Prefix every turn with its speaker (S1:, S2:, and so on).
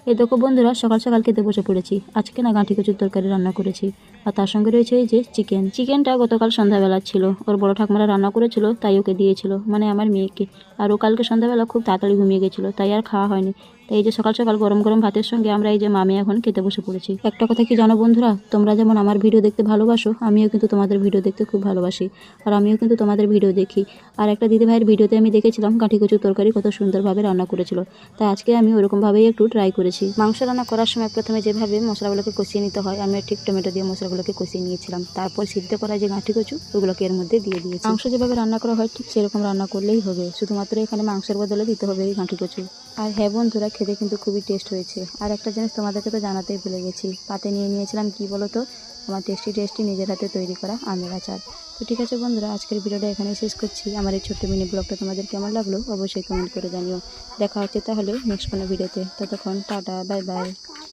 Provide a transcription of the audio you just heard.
S1: এই দেখো বন্ধুরা, সকাল সকাল খেতে বসে পড়েছি। আজকে না গাঁঠি কচুর তরকারি রান্না করেছি, আর তার সঙ্গে রয়েছে এই যে চিকেনটা গতকাল সন্ধ্যাবেলা ছিল, ওর বড় ঠাকুমারা রান্না করেছিল, তাই ওকে দিয়েছিল, মানে আমার মেয়েকে। আর ও কালকে সন্ধ্যাবেলা খুব তাড়াতাড়ি ঘুমিয়ে গেছিলো, তাই আর খাওয়া হয়নি। তাই এই যে সকাল সকাল গরম গরম ভাতের সঙ্গে আমরা এই যে মামি এখন খেতে বসে পড়েছি। একটা কথা কি জানো বন্ধুরা, তোমরা যেমন আমার ভিডিও দেখতে ভালোবাসো, আমিও কিন্তু তোমাদের ভিডিও দেখতে খুব ভালোবাসি, আর আমিও কিন্তু তোমাদের ভিডিও দেখি। আর একটা দিদিভাইয়ের ভিডিওতে আমি দেখেছিলাম গাঁঠি কচুর তরকারি কত সুন্দরভাবে রান্না করেছিল, তাই আজকে আমি ওরকমভাবেই একটু ট্রাই করেছি। মাংস রান্না করার সময় প্রথমে যেভাবে মশলাগুলোকে কষিয়ে নিতে হয়, আমি ঠিক টমেটো দিয়ে মশলাগুলোকে কষিয়ে নিয়েছিলাম। তারপর সিদ্ধ করা যে গাঁঠি কচু ওগুলোকে এর মধ্যে দিয়ে দিয়েছি। মাংস যেভাবে রান্না করা হয় ঠিক সেরকম রান্না করলেই হবে, শুধুমাত্র এখানে মাংসের বদলে দিতে হবে এই গাঁঠি কচু। আর হ্যাঁ বন্ধুরা, খেতে কিন্তু খুবই টেস্ট হয়েছে। আর একটা জিনিস তোমাদেরকে তো জানাতেই ভুলে গেছি, পাতে নিয়ে নিয়েছিলাম কি বলো তো, আমার টেস্টি নিজের হাতে তৈরি করা আমের আচার। তো ঠিক আছে বন্ধুরা, আজকের ভিডিওটা এখানেই শেষ করছি। আমার এই ছোট্ট মিনি ব্লগটা তোমাদের কেমন লাগলো অবশ্যই কমেন্ট করে জানিও। দেখা হচ্ছে তাহলে নেক্সট কোনো ভিডিওতে। ততক্ষণ টাটা, বাই বাই।